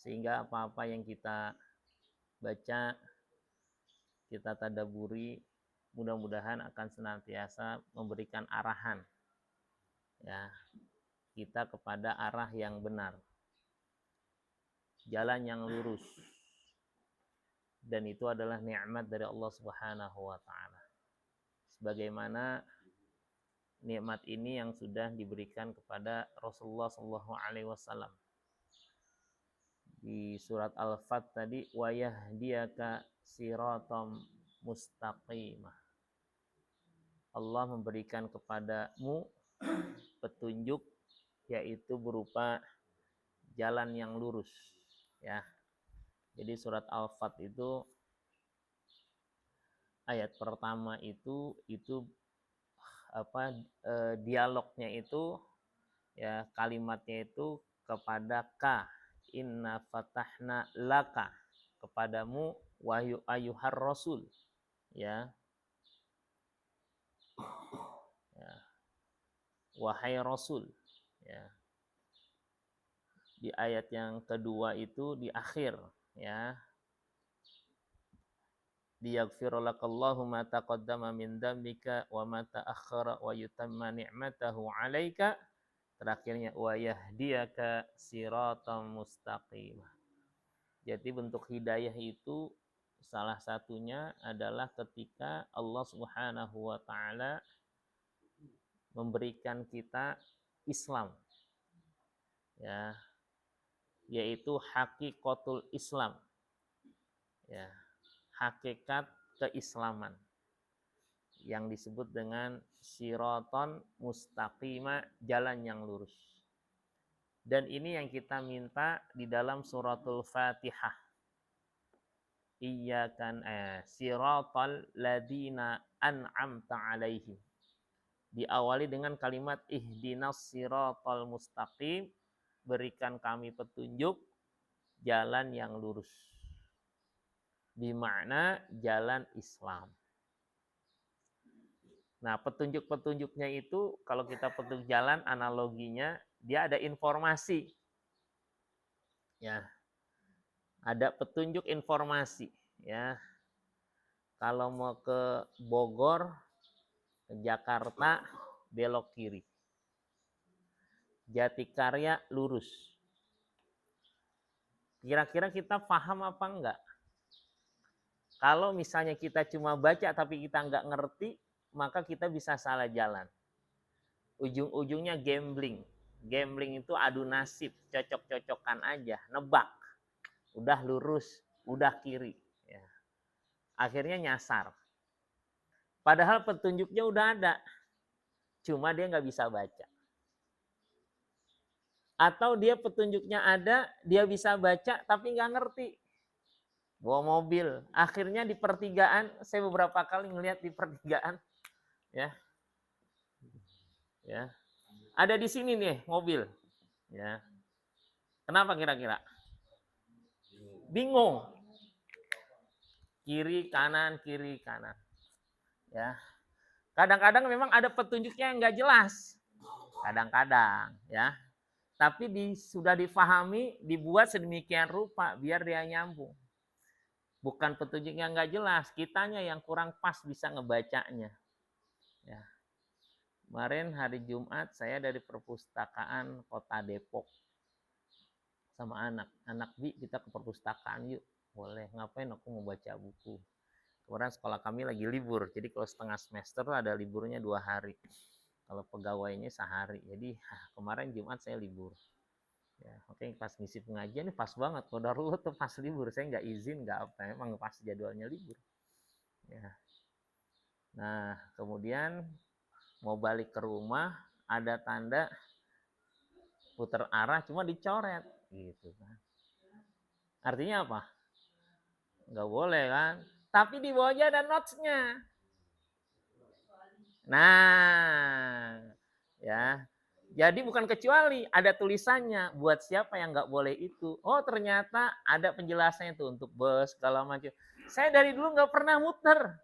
Sehingga apa-apa yang kita baca, kita tadaburi, mudah-mudahan akan senantiasa memberikan arahan ya kita kepada arah yang benar, jalan yang lurus. Dan itu adalah nikmat dari Allah Subhanahu wa taala. Sebagaimana nikmat ini yang sudah diberikan kepada Rasulullah sallallahu alaihi wasallam. Di surat Al-Fat tadi, wa yahdiyaka siratam mustaqimah. Allah memberikan kepadamu petunjuk, yaitu berupa jalan yang lurus ya. Jadi surat Al-Fat itu ayat pertama itu dialognya itu ya, kalimatnya itu kepada ka, inna fatahna laka, kepadamu wahyu ayuhar rasul ya. Ya, wahai rasul ya. Di ayat yang kedua itu di akhir ya, liyaghfira lakallahu ma taqaddama min dzambika wa ma ta'akhkhara wa yutamma ni'matahu 'alaika. Terakhirnya wa yahdiyaka siratal mustaqim. Jadi bentuk hidayah itu salah satunya adalah ketika Allah Subhanahu wa taala memberikan kita Islam. Ya, yaitu hakikatul Islam. Ya, hakikat keislaman yang disebut dengan siraton mustaqimah, jalan yang lurus. Dan ini yang kita minta di dalam suratul Fatihah. Iyyakan siratal ladina an'amta alaihim. Diawali dengan kalimat ihdinas siratal mustaqim, berikan kami petunjuk jalan yang lurus. Bermakna jalan Islam. Nah, petunjuk-petunjuknya itu kalau kita petunjuk jalan, analoginya dia ada informasi. Ya. Ada petunjuk informasi, ya. Kalau mau ke Bogor, ke Jakarta, belok kiri. Jatikarya lurus. Kira-kira kita paham apa enggak? Kalau misalnya kita cuma baca tapi kita enggak ngerti, maka kita bisa salah jalan. Ujung-ujungnya gambling. Gambling itu adu nasib, cocok-cocokan aja, nebak. Udah lurus, udah kiri. Ya. Akhirnya nyasar. Padahal petunjuknya udah ada, cuma dia nggak bisa baca. Atau dia petunjuknya ada, dia bisa baca tapi nggak ngerti. Bawa mobil, akhirnya di pertigaan, saya beberapa kali ngelihat di pertigaan, ya, ada di sini nih mobil, ya. Kenapa kira-kira? Bingung. Kiri kanan, ya. Kadang-kadang memang ada petunjuknya yang nggak jelas, kadang-kadang, ya. Tapi sudah difahami, dibuat sedemikian rupa biar dia nyambung. Bukan petunjuk yang nggak jelas, kitanya yang kurang pas bisa ngebacanya. Ya. Kemarin hari Jumat saya dari perpustakaan Kota Depok sama anak Bi, kita ke perpustakaan yuk. Boleh, ngapain? Aku mau baca buku. Kemarin sekolah kami lagi libur, jadi kalau setengah semester ada liburnya 2 hari. Kalau pegawainya sehari. Jadi kemarin Jumat saya libur. Ya, oke, pas ngisi pengajian ini pas banget. Qadarullah tuh pas libur. Saya nggak izin, nggak apa, emang pas jadwalnya libur. Ya. Nah, kemudian mau balik ke rumah, ada tanda putar arah cuma dicoret gitu kan. Artinya apa? Nggak boleh kan? Tapi di bawahnya ada notes-nya. Nah, ya. Jadi bukan kecuali, ada tulisannya buat siapa yang nggak boleh itu. Oh, ternyata ada penjelasannya tuh untuk bus segala macam. Saya dari dulu nggak pernah muter.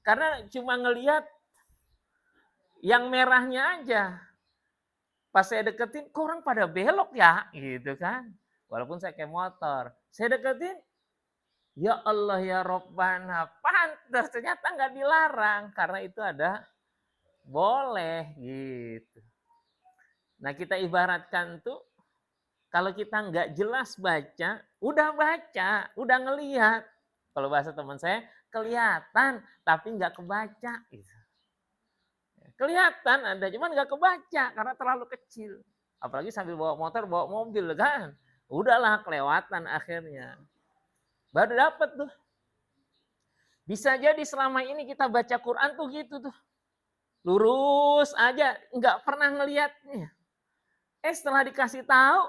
Karena cuma ngelihat yang merahnya aja. Pas saya deketin, kok orang pada belok ya, gitu kan. Walaupun saya kayak motor, saya deketin, ya Allah ya Rabbana, pantas ternyata nggak dilarang karena itu ada boleh gitu. Nah kita ibaratkan tuh kalau kita nggak jelas baca, udah ngelihat. Kalau bahasa teman saya, kelihatan tapi nggak kebaca. Gitu. Kelihatan ada, cuman nggak kebaca karena terlalu kecil. Apalagi sambil bawa motor, bawa mobil kan. Udahlah kelewatan akhirnya. Baru dapat tuh. Bisa jadi selama ini kita baca Quran tuh gitu tuh. Lurus aja, nggak pernah ngelihatnya. Setelah dikasih tahu,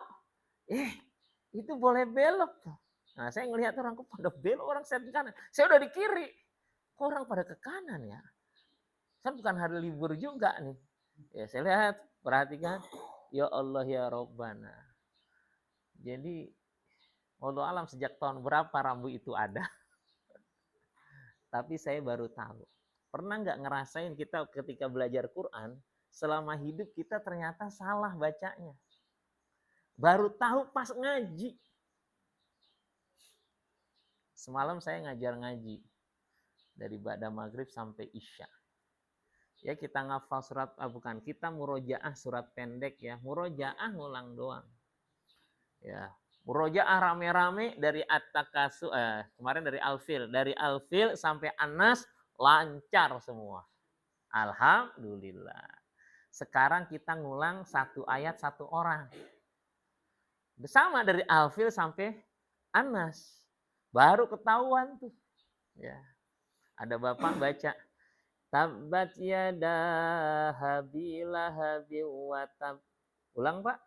itu boleh belok tuh. Nah, saya ngelihat orang kok pada belok, orang saya di kanan. Saya udah di kiri. Kok orang pada ke kanan ya? Kan bukan hari libur juga nih. Ya, saya lihat, perhatikan. Ya Allah ya Rabbana. Jadi, wallahu alam sejak tahun berapa rambu itu ada. Tapi saya baru tahu. Pernah nggak ngerasain kita ketika belajar Quran, selama hidup kita ternyata salah bacanya. Baru tahu pas ngaji. Semalam saya ngajar ngaji. Dari ba'da maghrib sampai isya. Ya kita ngafal surat, kita murojaah surat pendek ya. Murojaah ngulang doang. Ya, murojaah rame-rame dari At-Takatsur, kemarin dari Al-Fil. Dari Al-Fil sampai An-Nas lancar semua. Alhamdulillah. Sekarang kita ngulang satu ayat satu orang. Sama dari Al-Fil sampai An-Nas. Baru ketahuan tuh. Ya. Ada bapak baca Tabbat yada habila habi wa tab. Ulang Pak.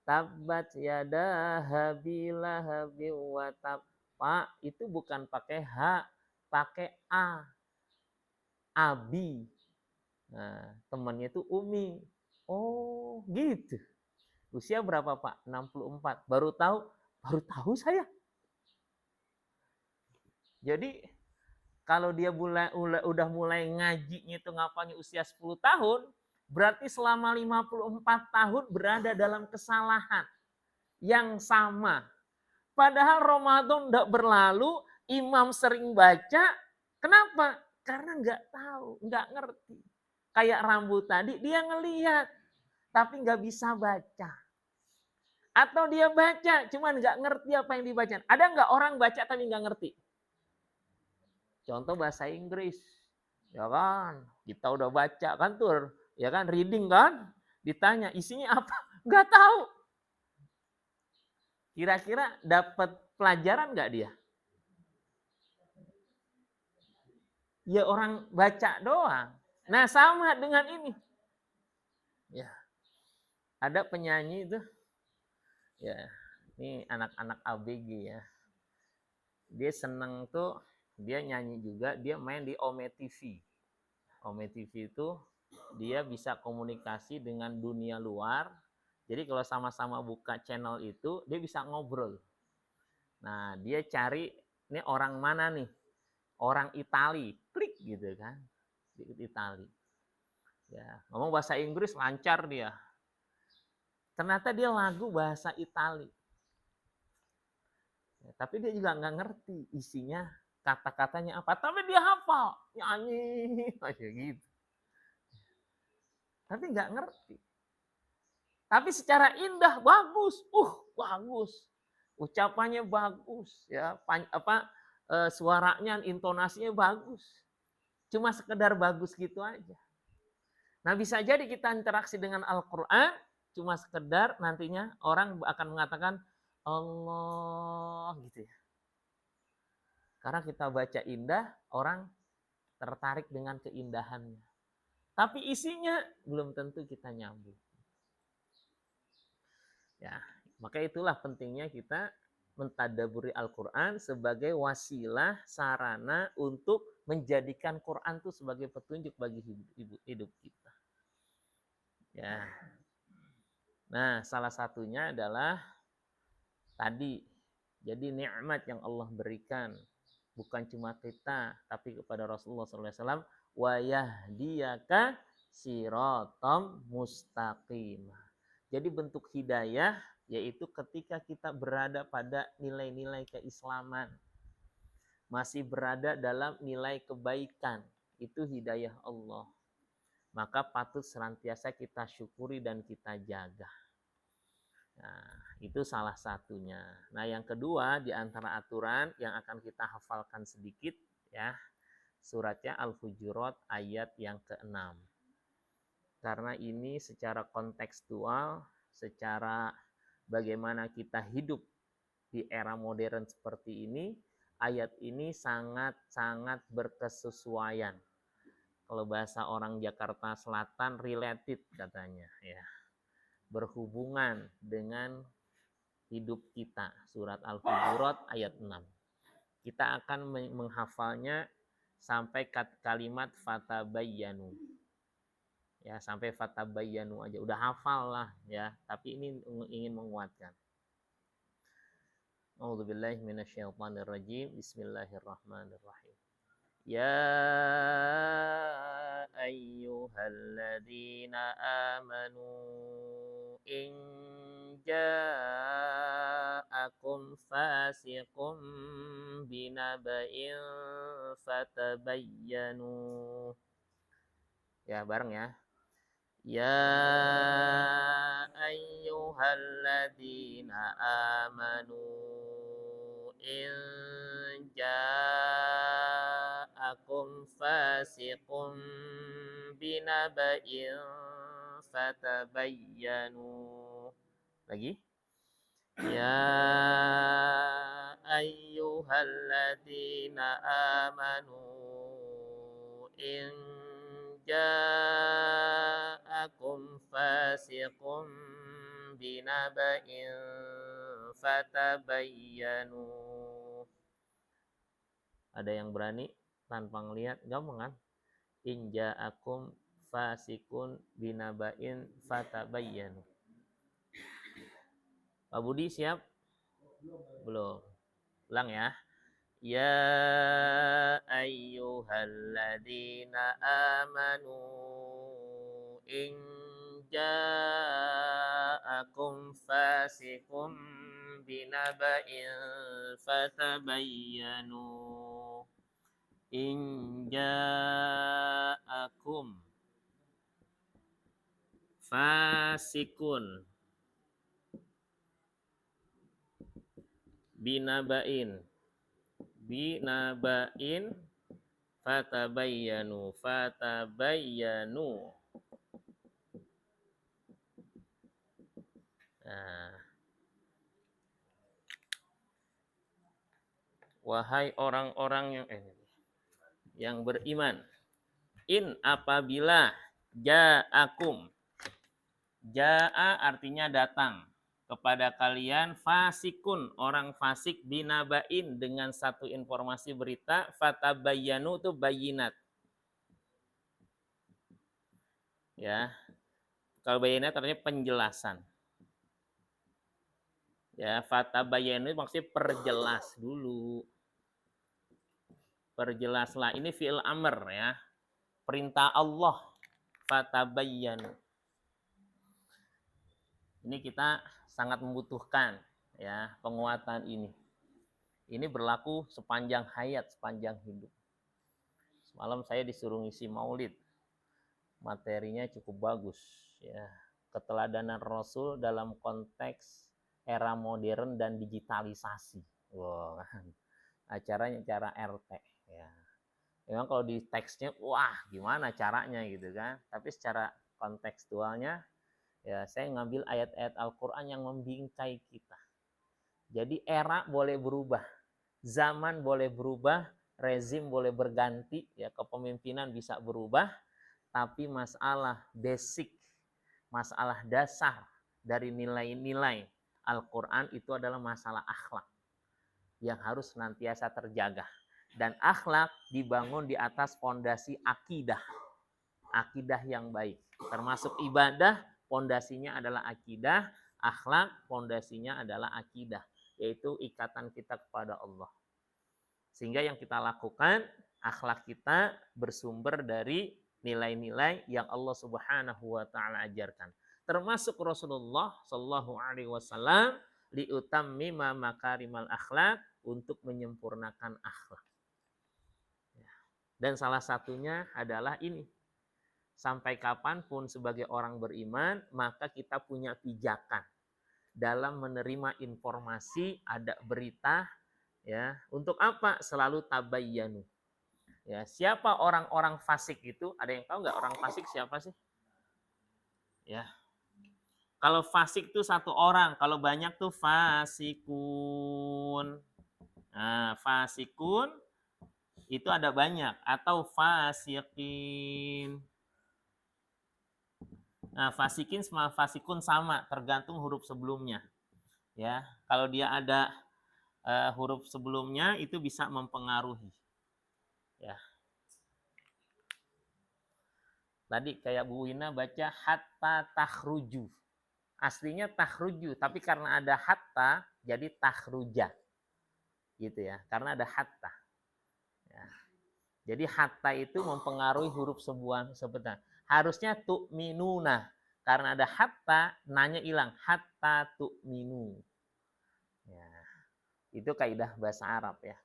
Tabbat yada habila habi wa tab. Pak, itu bukan pakai H, pakai A. Abi. Nah, temannya itu Umi. Oh, gitu. Usia berapa Pak? 64. Baru tahu saya. Jadi kalau dia udah mulai ngajinya itu ngapalnya usia 10 tahun, berarti selama 54 tahun berada dalam kesalahan yang sama. Padahal Ramadan udah berlalu, imam sering baca, kenapa? Karena nggak tahu, nggak ngerti. Kayak rambut tadi, dia ngelihat, tapi nggak bisa baca. Atau dia baca, cuman nggak ngerti apa yang dibaca. Ada nggak orang baca tapi nggak ngerti? Contoh bahasa Inggris, ya kan? Kita udah baca kan tuh, ya kan? Reading kan? Ditanya isinya apa? Nggak tahu. Kira-kira dapat pelajaran nggak dia? Ya orang baca doang. Nah sama dengan ini. Ya, ada penyanyi itu, ya ini anak-anak ABG ya. Dia seneng tuh, dia nyanyi juga, dia main di Ome TV. Ome TV itu dia bisa komunikasi dengan dunia luar. Jadi kalau sama-sama buka channel itu, dia bisa ngobrol. Nah, dia cari, ini orang mana nih? Orang Itali, klik gitu kan. Di Itali. Ya, ngomong bahasa Inggris lancar dia. Ternyata dia lagu bahasa Itali. Ya, tapi dia juga nggak ngerti isinya, kata-katanya apa. Tapi dia hafal, nyanyi aja gitu. Tapi nggak ngerti. Tapi secara indah bagus, bagus. Ucapannya bagus, ya suaranya, intonasinya bagus. Cuma sekedar bagus gitu aja. Nah bisa jadi kita interaksi dengan Al-Quran, cuma sekedar nantinya orang akan mengatakan Allah gitu ya. Karena kita baca indah, orang tertarik dengan keindahannya. Tapi isinya belum tentu kita nyambung. Ya, maka itulah pentingnya kita mentadaburi Al-Quran sebagai wasilah, sarana untuk menjadikan Quran itu sebagai petunjuk bagi hidup kita. Ya. Nah, salah satunya adalah tadi, jadi nikmat yang Allah berikan bukan cuma kita, tapi kepada Rasulullah SAW, wa yahdiyaka siratam mustaqimah. Jadi bentuk hidayah yaitu ketika kita berada pada nilai-nilai keislaman, masih berada dalam nilai kebaikan, itu hidayah Allah. Maka patut senantiasa kita syukuri dan kita jaga. Nah, itu salah satunya. Nah, yang kedua di antara aturan yang akan kita hafalkan sedikit ya, suratnya Al-Hujurat ayat yang ke-6. Karena ini secara kontekstual, secara bagaimana kita hidup di era modern seperti ini, ayat ini sangat-sangat berkesesuaian. Kalau bahasa orang Jakarta Selatan, related katanya ya. Berhubungan dengan hidup kita. Surat Al-Hujurat ayat 6. Kita akan menghafalnya sampai kalimat fatabayyanu. Ya, sampai fatabayyanu aja udah hafal lah ya, tapi ini ingin menguatkan. A'udzubillahi minasyaitonirrajim. Bismillahirrahmanirrahim. Ya ayyuhalladzina amanu in ja'akum fasiqun binaba'in fatabayyanu. Ya, bareng ya. Ya ayyuhalladzina amanu in ja'akum fasiqun binaba'in fatabayyanu. Lagi. Ya ayyuhalladzina amanu in ja'akum fasiqun binaba'in fatabayyanu. Ada yang berani tanpa ngelihat? Gampang kan? In ja'akum fasiqun binaba'in fatabayyanu. Pak Budi siap? Belum. Ulang ya. Ya ayyuhalladzina amanu in ja'akum fasiqun binaba'in fatabayyanu. In ja'akum fasiqun binaba'in fatabayyanu. Nah, wahai orang-orang yang beriman, in apabila ja'akum, ja'a artinya datang kepada kalian, fasikun orang fasik, binabain dengan satu informasi berita, fatabayyanu itu bayinat. Ya. Kalau bayinat artinya penjelasan. Ya, fatabayyanu maksudnya perjelas dulu. Perjelaslah, ini fi'il amr ya. Perintah Allah, fatabayyanu. Ini kita sangat membutuhkan ya penguatan ini. Ini berlaku sepanjang hayat, sepanjang hidup. Semalam saya disuruh ngisi maulid. Materinya cukup bagus ya. Keteladanan Rasul dalam konteks era modern dan digitalisasi. Wow. Acaranya cara RT ya. Memang kalau di teksnya wah gimana caranya gitu kan. Tapi secara kontekstualnya ya, saya ngambil ayat-ayat Al-Quran yang membingkai kita. Jadi era boleh berubah, zaman boleh berubah, rezim boleh berganti, ya kepemimpinan bisa berubah, tapi masalah basic, masalah dasar dari nilai-nilai Al-Quran itu adalah masalah akhlak yang harus senantiasa terjaga. Dan akhlak dibangun di atas fondasi akidah, akidah yang baik, termasuk ibadah. Pondasinya adalah akidah, akhlak pondasinya adalah akidah, yaitu ikatan kita kepada Allah. Sehingga yang kita lakukan, akhlak kita bersumber dari nilai-nilai yang Allah Subhanahu wa taala ajarkan. termasuk Rasulullah Shallallahu Alaihi Wasallam liutammima makarimal akhlak, untuk menyempurnakan akhlak. Dan salah satunya adalah ini. Sampai kapanpun sebagai orang beriman, maka kita punya pijakan dalam menerima informasi, ada berita, ya. Untuk apa? Selalu tabayyanu. Ya, siapa orang-orang fasik itu? Ada yang tahu nggak orang fasik siapa sih? Ya. Kalau fasik itu satu orang, kalau banyak tuh fasikun. Nah, fasikun itu ada banyak, atau fasikin. Nah, fasikin sama fasikun sama, tergantung huruf sebelumnya. Ya, kalau dia ada huruf sebelumnya itu bisa mempengaruhi. Ya. Tadi kayak Bu Wina baca hatta takhruju. Aslinya takhruju, tapi karena ada hatta jadi takhruja. Gitu ya, karena ada hatta. Ya. Jadi hatta itu mempengaruhi huruf sebentar. Harusnya tu'minuna. Karena ada hatta, nanya hilang. Hatta tu'minu. Ya. Itu kaidah bahasa Arab ya.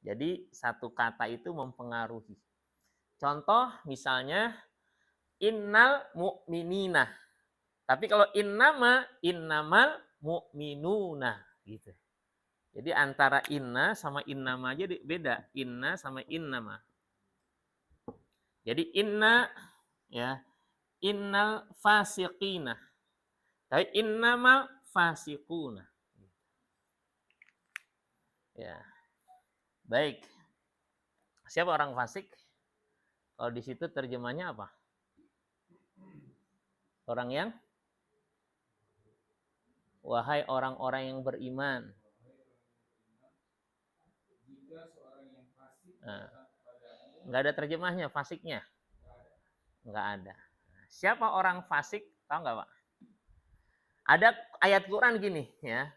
Jadi satu kata itu mempengaruhi. Contoh misalnya innal mu'minina. Tapi kalau innamal mu'minuna gitu. Jadi antara inna sama innama aja beda. Inna sama innama. Jadi inna ya, innal fasiqina. Tapi innamal fasiquna. Ya. Baik. Siapa orang fasik? Kalau di situ terjemahnya apa? Orang yang wahai orang-orang yang beriman. Nah, nggak ada terjemahnya fasiknya. Nggak ada. Siapa orang fasik? Tahu nggak Pak? Ada ayat Quran gini ya.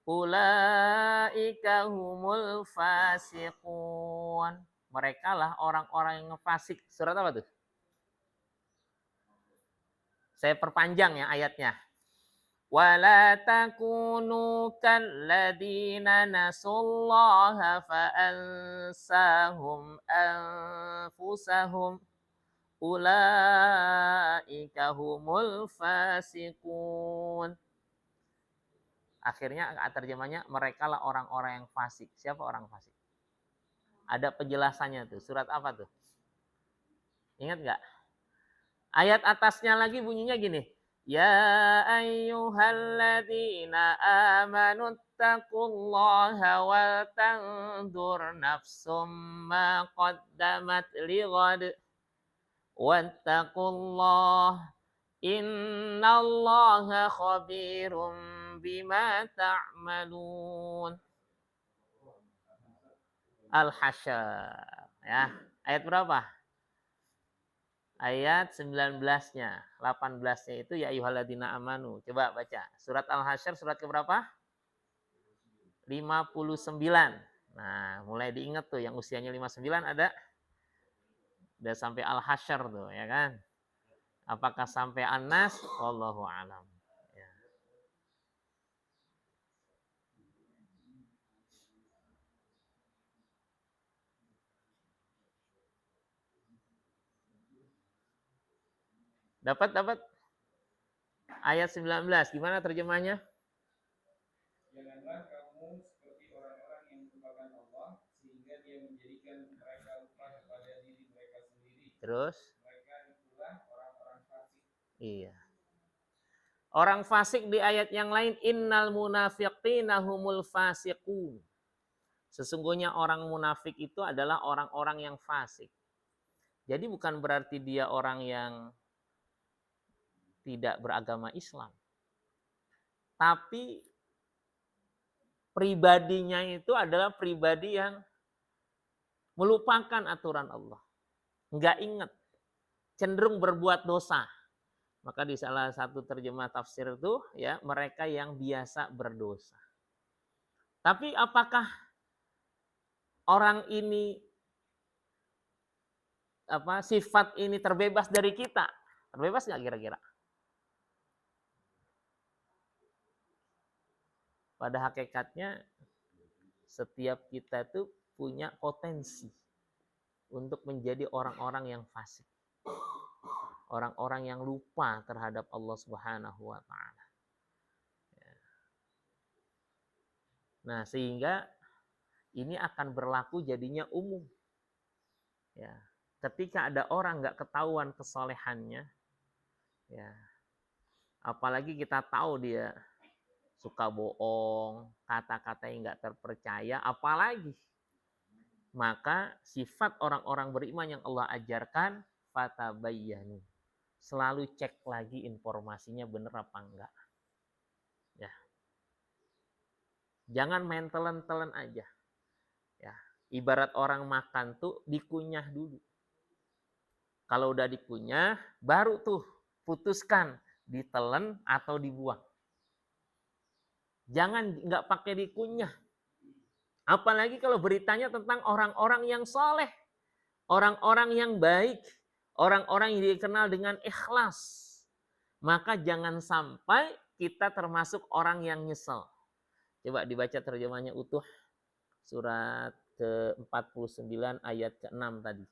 Ulaika humul fasiqun. Mereka lah orang-orang yang fasik. Surat apa tuh? Saya perpanjang ya ayatnya. Wala takunu kalladzina nasullaha fa'ansahum anfusahum. Ulaika humul fasiqun. Akhirnya terjemahnya mereka lah orang-orang yang fasik. Siapa orang fasik? Ada penjelasannya tuh. Surat apa tuh? Ingat nggak? Ayat atasnya lagi bunyinya gini. Ya ayyuhalladzina amanu taqullaha wal tanzur nafsum ma qaddamat lighad. Wattaqullaha innallaha khabirum bima ta'malun. Al-Hasyr ya. Ayat berapa? Ayat 19-nya. 18-nya itu ya ayyuhalladzina amanu. Coba baca. Surat Al-Hasyr surat ke berapa? 59. Nah, mulai diingat tuh yang usianya 59 ada. Udah sampai Al-Hasyr tuh, ya kan? Apakah sampai An-Nas? Wallahu a'lam. Ya. Dapat? Ayat 19. Gimana terjemahnya? Janganlah kamu seperti orang-orang yang melupakan Allah sehingga dia menjadikan mereka lupa kepada diri mereka sendiri. Terus? Mereka itulah orang-orang fasik. Iya. Orang fasik di ayat yang lain innal munafiqina humul fasiqun. Sesungguhnya orang munafik itu adalah orang-orang yang fasik. Jadi bukan berarti dia orang yang tidak beragama Islam. Tapi pribadinya itu adalah pribadi yang melupakan aturan Allah. Enggak ingat. Cenderung berbuat dosa. Maka di salah satu terjemah tafsir itu ya mereka yang biasa berdosa. Tapi apakah orang ini sifat ini terbebas dari kita? Terbebas nggak kira-kira? Pada hakikatnya setiap kita tuh punya potensi untuk menjadi orang-orang yang fasik. Orang-orang yang lupa terhadap Allah Subhanahu wa taala. Nah, sehingga ini akan berlaku jadinya umum. Ya. Ketika ada orang nggak ketahuan kesolehannya, ya, apalagi kita tahu dia suka bohong, kata-kata yang nggak terpercaya, apalagi maka sifat orang-orang beriman yang Allah ajarkan, fatabayyanu. Selalu cek lagi informasinya benar apa enggak. Ya. Jangan main telan-telan aja. Ya. Ibarat orang makan tuh dikunyah dulu. Kalau udah dikunyah, baru tuh putuskan ditelan atau dibuang. Jangan nggak pakai dikunyah. Apalagi kalau beritanya tentang orang-orang yang soleh, orang-orang yang baik, orang-orang yang dikenal dengan ikhlas. Maka jangan sampai kita termasuk orang yang nyesel. Coba dibaca terjemahnya utuh. Surat ke-49 ayat ke-6 tadi.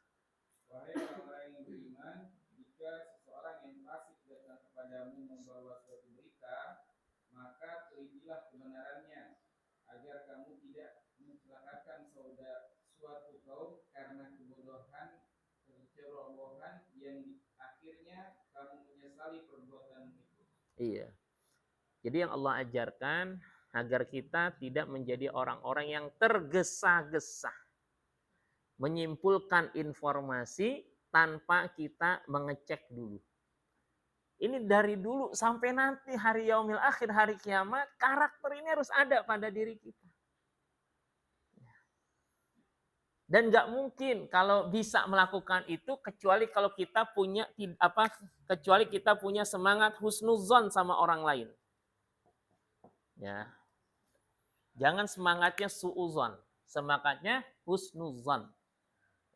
Wahai orang-orang yang beriman, jika seseorang yang fasik datang kepadamu membawa suatu berita, maka telitilah kebenarannya, agar kamu tidak mencelakakan suatu kaum karena kebodohan, kecerobohan yang akhirnya kamu menyesali perbuatan itu. Iya. Jadi yang Allah ajarkan agar kita tidak menjadi orang-orang yang tergesa-gesa menyimpulkan informasi tanpa kita mengecek dulu. Ini dari dulu sampai nanti hari yaumil akhir, hari kiamat, karakter ini harus ada pada diri kita. Dan nggak mungkin kalau bisa melakukan itu kecuali kalau kita punya kecuali kita punya semangat husnuzon sama orang lain. Ya. Jangan semangatnya suuzon, semangatnya husnuzon.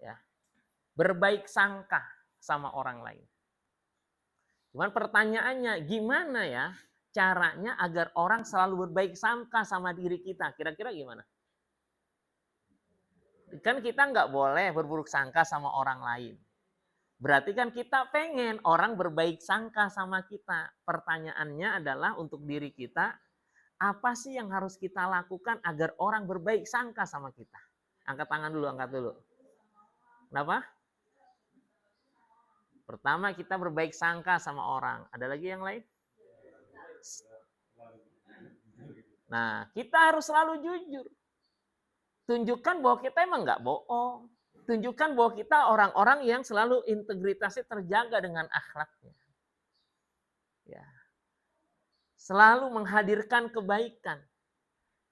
Ya. Berbaik sangka sama orang lain. Cuman pertanyaannya gimana ya caranya agar orang selalu berbaik sangka sama diri kita? Kira-kira gimana? Kan kita nggak boleh berburuk sangka sama orang lain. Berarti kan kita pengen orang berbaik sangka sama kita. Pertanyaannya adalah untuk diri kita, apa sih yang harus kita lakukan agar orang berbaik sangka sama kita? Angkat tangan dulu, angkat dulu. Kenapa? Pertama kita berbaik sangka sama orang. Ada lagi yang lain? Nah, kita harus selalu jujur. Tunjukkan bahwa kita emang nggak bohong. Tunjukkan bahwa kita orang-orang yang selalu integritasnya terjaga dengan akhlaknya. Ya. Selalu menghadirkan kebaikan.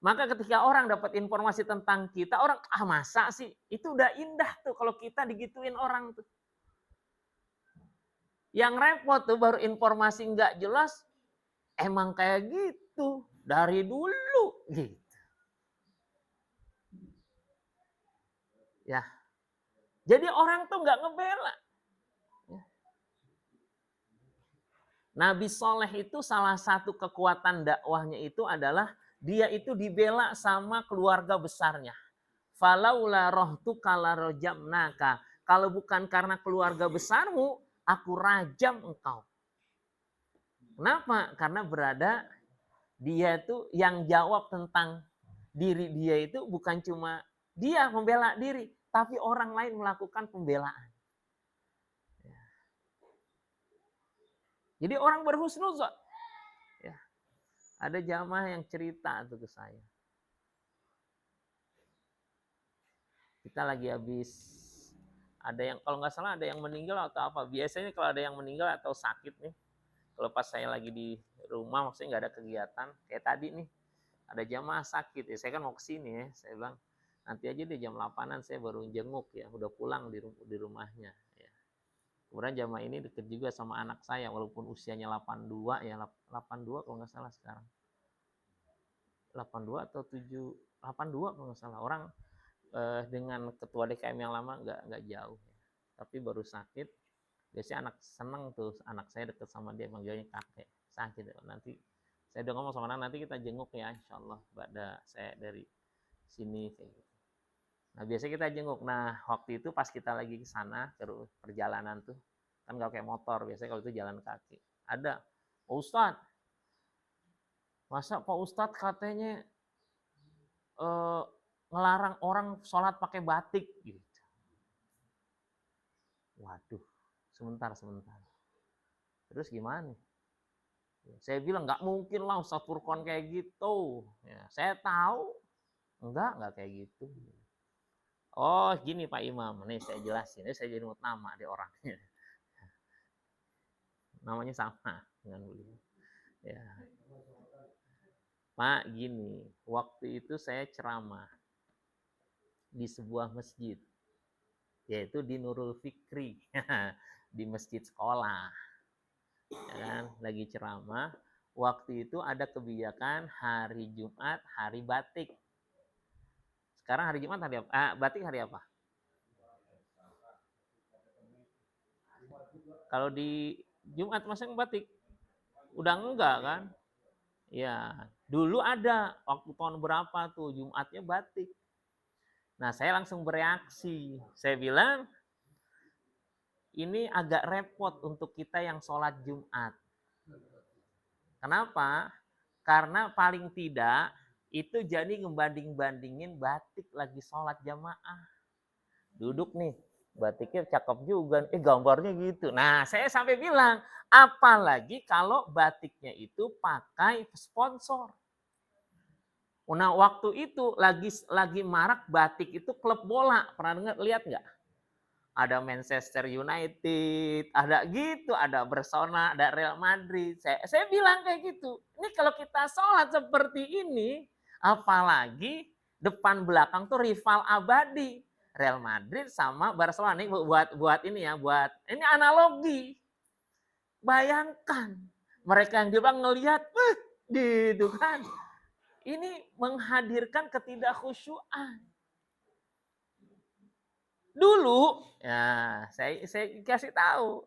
Maka ketika orang dapat informasi tentang kita, orang, masa sih? Itu udah indah tuh kalau kita digituin orang tuh. Yang repot tuh baru informasi nggak jelas, emang kayak gitu dari dulu gitu. Ya. Jadi orang tuh nggak ngebela. Ya. Nabi Soleh itu salah satu kekuatan dakwahnya itu adalah dia itu dibela sama keluarga besarnya. Falaula rohtuka larojamnaka. Kalau bukan karena keluarga besarmu, aku rajam engkau. Kenapa? Karena dia itu yang jawab tentang diri dia itu bukan cuma dia membela diri, tapi orang lain melakukan pembelaan. Jadi orang berhusnuzon. Ya. Ada jamaah yang cerita tuh ke saya. Kita lagi habis ada yang kalau nggak salah ada yang meninggal atau apa. Biasanya kalau ada yang meninggal atau sakit nih, kalau pas saya lagi di rumah maksudnya nggak ada kegiatan kayak tadi nih, ada jamaah sakit ya, saya kan mau kesini ya, saya bilang nanti aja deh jam 8-an saya baru jenguk ya, udah pulang di rumahnya ya. Kemudian jamaah ini deket juga sama anak saya walaupun usianya 82 ya, 82 kalau nggak salah sekarang. 82 atau 82 kalau nggak salah. Orang dengan ketua DKM yang lama nggak jauh ya. Tapi baru sakit. Biasanya anak seneng tuh, anak saya deket sama dia manggilnya kakek. Sakit nanti Saya udah ngomong sama anak, nanti kita jenguk ya, insya Allah. Pada saya dari sini kayak gitu. Nah biasanya kita jenguk. Nah waktu itu pas kita lagi ke sana, perjalanan tuh, kan nggak kayak motor, biasanya kalau itu jalan kaki. Ada, Pak Ustadz, masa Pak Ustadz katanya ngelarang orang sholat pakai batik gitu. Waduh, sebentar. Terus gimana? Saya bilang nggak mungkin lah Ustadz Furqon kayak gitu. Ya, saya tahu enggak kayak gitu. Oh gini Pak Imam, nih saya jelasin, ini saya jadi nama di orangnya. Namanya sama dengan beliau. Ya. Pak gini, waktu itu saya ceramah di sebuah masjid, yaitu di Nurul Fikri, di masjid sekolah. Ya kan, lagi ceramah. Waktu itu ada kebijakan hari Jumat, hari batik. Sekarang hari Jumat hari apa? Batik hari apa? Kalau di Jumat masang batik? Udah enggak kan? Ya, dulu ada waktu tahun berapa tuh Jumatnya batik. Nah, saya langsung bereaksi. Saya bilang, ini agak repot untuk kita yang sholat Jumat. Kenapa? Karena paling tidak itu jadi ngebanding-bandingin batik lagi sholat jamaah. Duduk nih, batiknya cakep juga, gambarnya gitu. Nah saya sampai bilang, apalagi kalau batiknya itu pakai sponsor. Nah waktu itu lagi marak batik itu klub bola, pernah lihat nggak? Ada Manchester United, ada gitu, ada Barcelona, ada Real Madrid. Saya bilang kayak gitu. Ini kalau kita sholat seperti ini, apalagi depan belakang tuh rival abadi. Real Madrid sama Barcelona. Ini buat ini ya, buat ini analogi. Bayangkan mereka yang di belakang ngelihat, gitu kan. Ini menghadirkan ketidakkhusyuan. Dulu, ya saya kasih tahu,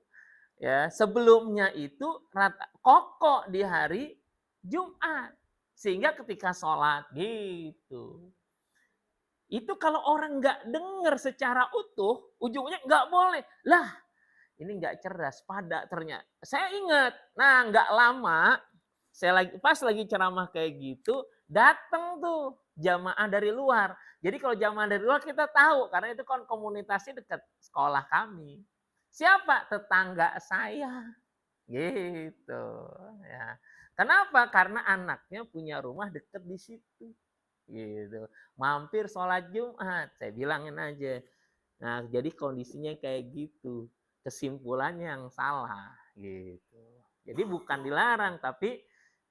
ya sebelumnya itu kokoh di hari Jumat, sehingga ketika sholat gitu, itu kalau orang nggak dengar secara utuh, ujungnya nggak boleh lah. Ini nggak cerdas, pada ternyata. Saya ingat, nah nggak lama, saya pas lagi ceramah kayak gitu, datang tuh jamaah dari luar. Jadi kalau jamaah dari luar kita tahu karena itu kan komunitasnya dekat sekolah kami. Siapa? Tetangga saya. Gitu ya. Kenapa? Karena anaknya punya rumah dekat di situ. Gitu. Mampir sholat Jumat, saya bilangin aja. Nah, jadi kondisinya kayak gitu. Kesimpulannya yang salah gitu. Jadi bukan dilarang tapi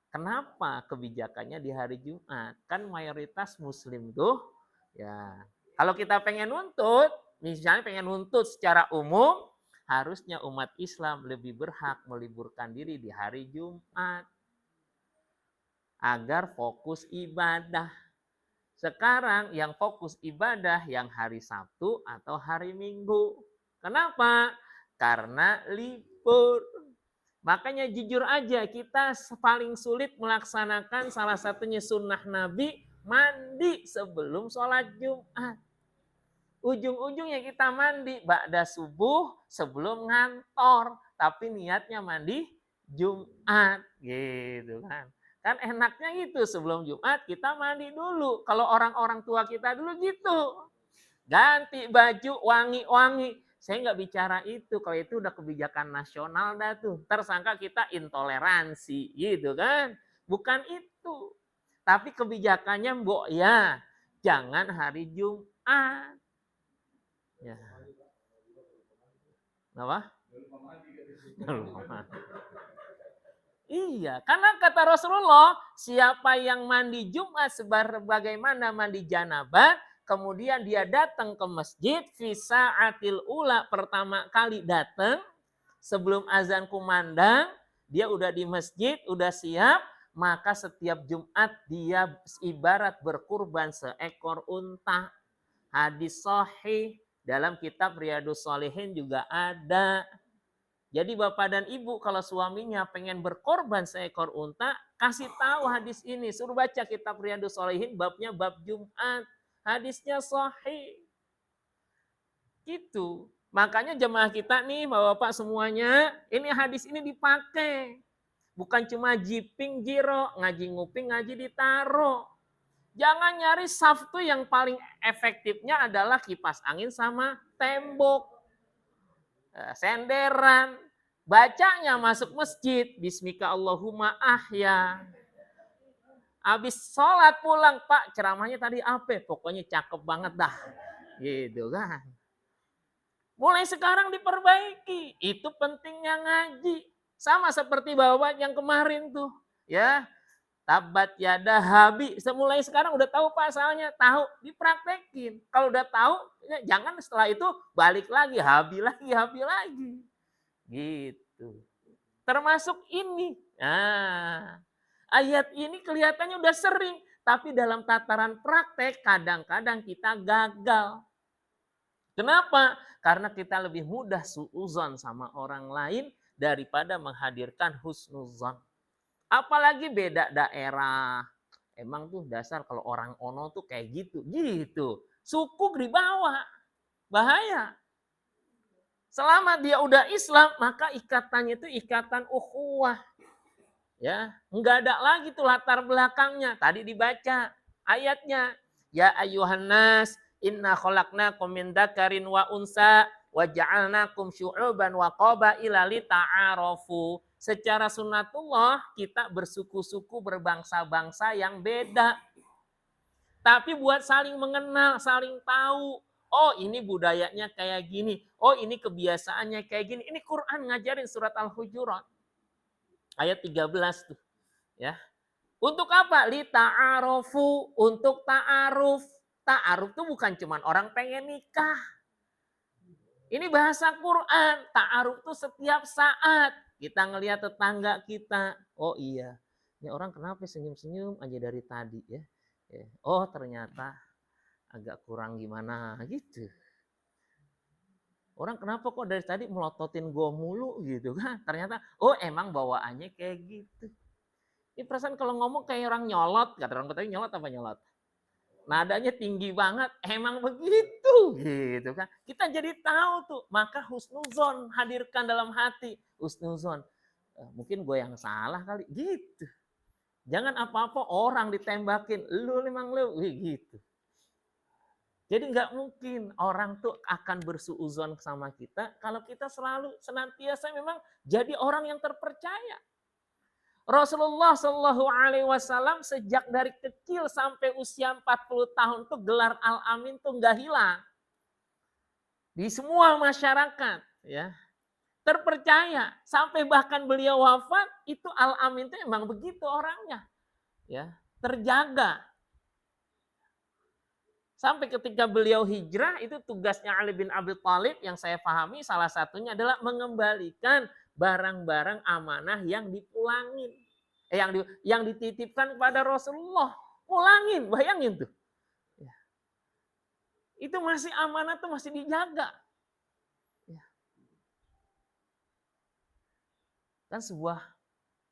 kenapa kebijakannya di hari Jumat? Kan mayoritas muslim tuh ya. Kalau kita pengen nuntut, misalnya pengen nuntut secara umum, harusnya umat Islam lebih berhak meliburkan diri di hari Jumat agar fokus ibadah. Sekarang yang fokus ibadah yang hari Sabtu atau hari Minggu. Kenapa? Karena libur. Makanya jujur aja kita paling sulit melaksanakan salah satunya sunnah Nabi, mandi sebelum sholat Jumat. Ujung-ujungnya kita mandi ba'da subuh sebelum ngantor. Tapi niatnya mandi Jumat gitu kan. Kan enaknya gitu sebelum Jumat kita mandi dulu. Kalau orang-orang tua kita dulu gitu. Ganti baju wangi-wangi. Saya nggak bicara itu. Kalau itu udah kebijakan nasional dah tuh. Tersangka kita intoleransi gitu kan. Bukan itu. Tapi kebijakannya mbok ya. Jangan hari Jumat. Ya. Apa? Iya, karena kata Rasulullah, siapa yang mandi Jumat sebagaimana mandi janabah, kemudian dia datang ke masjid, fisa'atil ula, pertama kali datang, sebelum azan kumandang, dia udah di masjid, udah siap, maka setiap Jumat dia ibarat berkurban seekor unta. Hadis sahih dalam kitab Riyadhus Shalihin juga ada. Jadi bapak dan ibu kalau suaminya pengen berkorban seekor unta, kasih tahu hadis ini. Suruh baca kitab Riyadhus Shalihin, babnya bab Jumat. Hadisnya sahih. Gitu. Makanya jemaah kita nih, bapak-bapak semuanya, ini hadis ini dipakai. Bukan cuma jiping jiro, ngaji nguping, ngaji ditaro. Jangan nyari saftu yang paling efektifnya adalah kipas angin sama tembok. Senderan. Bacanya masuk masjid. Bismika Allahumma ahya. Habis sholat pulang, Pak, ceramahnya tadi apa? Pokoknya cakep banget dah. Gitu kan. Mulai sekarang diperbaiki. Itu pentingnya ngaji. Sama seperti bapak yang kemarin tuh. Ya, tabat yada habi. Mulai sekarang udah tahu pasalnya. Tahu, dipraktekin. Kalau udah tahu, ya jangan setelah itu balik lagi. Habi lagi. Gitu. Termasuk ini. Nah, ayat ini kelihatannya udah sering. Tapi dalam tataran praktek kadang-kadang kita gagal. Kenapa? Karena kita lebih mudah suuzon sama orang lain daripada menghadirkan husnuzon. Apalagi beda daerah. Emang tuh dasar kalau orang ono tuh kayak gitu. Gitu. Suku dibawa. Bahaya. Selama dia udah Islam, maka ikatannya itu ikatan ukhuwah. Ya, enggak ada lagi tuh latar belakangnya. Tadi dibaca ayatnya. Ya ayuhan nas, inna khalaqnakum min dzakarin wa unsa wa ja'alnakum syu'uban wa qabaila lita'arafu. Secara sunnatullah kita bersuku-suku berbangsa-bangsa yang beda. Tapi buat saling mengenal, saling tahu. Oh ini budayanya kayak gini. Oh ini kebiasaannya kayak gini. Ini Quran ngajarin surat Al-Hujurat. Ayat 13 tuh. Ya. Untuk apa? Li ta'arufu, untuk ta'aruf. Ta'aruf tuh bukan cuma orang pengen nikah. Ini bahasa Quran. Ta'aruf tuh setiap saat. Kita ngelihat tetangga kita. Oh iya. Ini orang kenapa senyum-senyum aja dari tadi ya. Oh ternyata agak kurang gimana gitu. Orang kenapa kok dari tadi melototin gue mulu gitu kan. Ternyata oh emang bawaannya kayak gitu. Ini perasaan kalau ngomong kayak orang nyolot. Kata orang Betawi nyolot apa nyolot? Nadanya tinggi banget. Emang begitu gitu kan. Kita jadi tahu tuh. Maka husnuzon hadirkan dalam hati. Husnuzon. Mungkin gue yang salah kali. Gitu. Jangan apa-apa orang ditembakin. Lu memang lu. Gitu. Jadi nggak mungkin orang tuh akan bersuuzon sama kita kalau kita selalu senantiasa memang jadi orang yang terpercaya. Rasulullah Shallallahu Alaihi Wasallam sejak dari kecil sampai usia 40 tahun tuh gelar Al-Amin tuh nggak hilang di semua masyarakat, ya terpercaya sampai bahkan beliau wafat itu Al-Amin tuh emang begitu orangnya, ya terjaga. Sampai ketika beliau hijrah itu tugasnya Ali bin Abi Thalib yang saya pahami salah satunya adalah mengembalikan barang-barang amanah yang dipulangin. Yang dititipkan kepada Rasulullah. Pulangin, bayangin tuh. Ya. Itu masih amanah tuh masih dijaga. Ya. Kan sebuah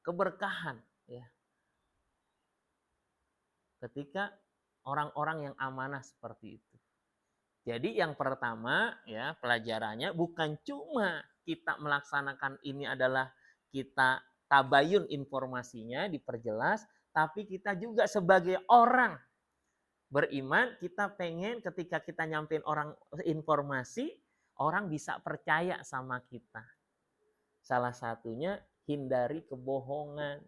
keberkahan. Ya. Ketika orang-orang yang amanah seperti itu. Jadi yang pertama ya pelajarannya bukan cuma kita melaksanakan ini adalah kita tabayun informasinya diperjelas, tapi kita juga sebagai orang beriman kita pengen ketika kita nyampein orang informasi orang bisa percaya sama kita. Salah satunya hindari kebohongan.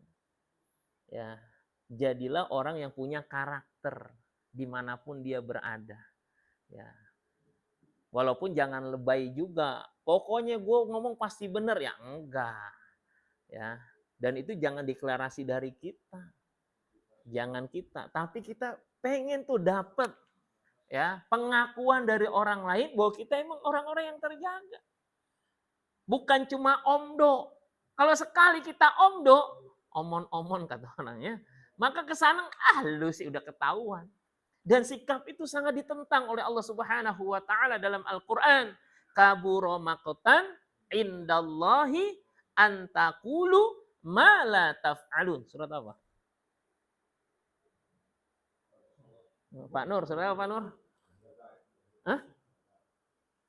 Ya, jadilah orang yang punya karakter dimanapun dia berada. Ya, walaupun jangan lebay juga. Pokoknya gue ngomong pasti benar ya enggak. Ya, dan itu jangan deklarasi dari kita. Jangan kita, tapi kita pengen tuh dapat ya pengakuan dari orang lain bahwa kita emang orang-orang yang terjaga. Bukan cuma omdo. Kalau sekali kita omdo, omon-omon kata orangnya, maka kesana lu sih udah ketahuan. Dan sikap itu sangat ditentang oleh Allah Subhanahu wa taala dalam Al-Qur'an. Kabura maqtan indallahi antakulu ma la taf'alun. Surat apa? Pak Nur, surat apa Pak Nur? Hah?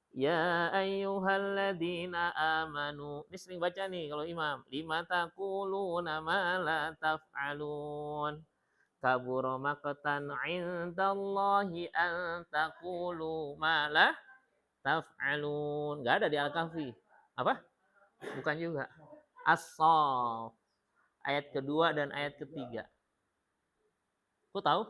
Ya ayyuhalladzina amanu. Ini sering baca nih kalau imam. Lima taquluna ma la taf'alun. Kabura maqtan 'indallahi an taqulu ma la taf'alun. Enggak ada di Al-Kahfi. Apa? Bukan juga. As-Saff. Ayat kedua dan ayat ketiga. Kau tahu?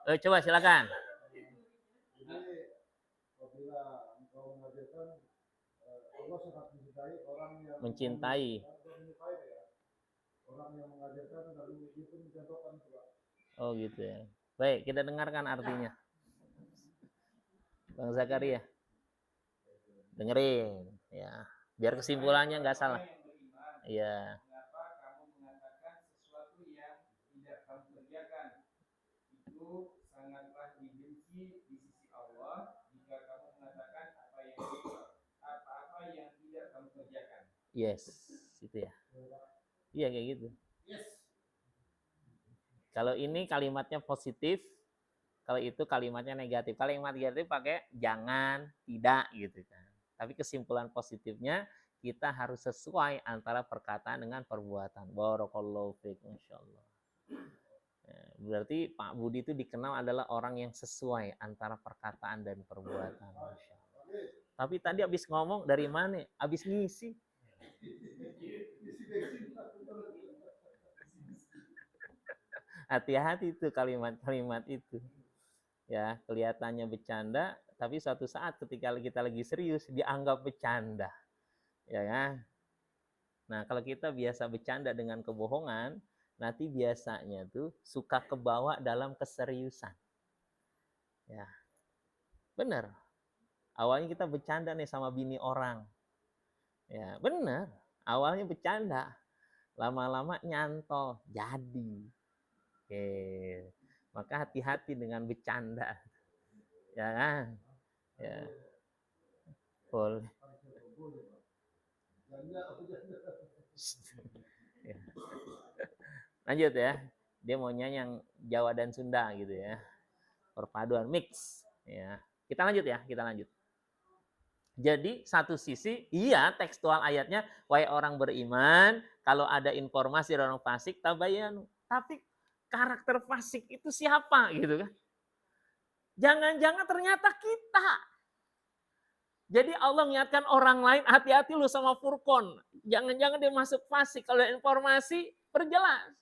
Coba silakan. Mencintai. Oh gitu ya. Baik, kita dengarkan artinya. Bang Zakaria. Dengerin ya. Biar kesimpulannya nggak salah. Iya. Mengapa kamu mengatakan sesuatu yang tidak kamu kerjakan? Itu sangatlah dibenci di sisi Allah jika kamu mengatakan apa-apa yang tidak kamu kerjakan. Yes, itu ya. Iya kayak gitu. Yes. Kalau ini kalimatnya positif, kalau itu kalimatnya negatif. Kalimat negatif pakai jangan, tidak gitu kan. Tapi kesimpulan positifnya kita harus sesuai antara perkataan dengan perbuatan. Barakallahu fiik, insyaallah. Berarti Pak Budi itu dikenal adalah orang yang sesuai antara perkataan dan perbuatan. Tapi tadi habis ngomong dari mana? Habis ngisi. Hati-hati itu kalimat-kalimat itu. Ya, kelihatannya bercanda, tapi suatu saat ketika kita lagi serius dianggap bercanda. Ya kan? Nah, kalau kita biasa bercanda dengan kebohongan, nanti biasanya tuh suka kebawa dalam keseriusan. Ya. Benar. Awalnya kita bercanda nih sama bini orang. Ya, benar. Awalnya bercanda. Lama-lama nyantol, jadi. Oke. Maka hati-hati dengan bercanda. Ya kan? Ya. Boleh. Ya. Lanjut ya. Dia maunya yang Jawa dan Sunda gitu ya. Perpaduan mix ya. Kita lanjut ya, kita lanjut. Jadi satu sisi iya tekstual ayatnya wahai orang beriman, kalau ada informasi dari orang fasik tabayanu. Tapi karakter fasik itu siapa gitu kan? Jangan-jangan ternyata kita. Jadi Allah mengingatkan orang lain, hati-hati lu sama Furqon. Jangan-jangan dia masuk fasik. Kalau informasi, perjelas.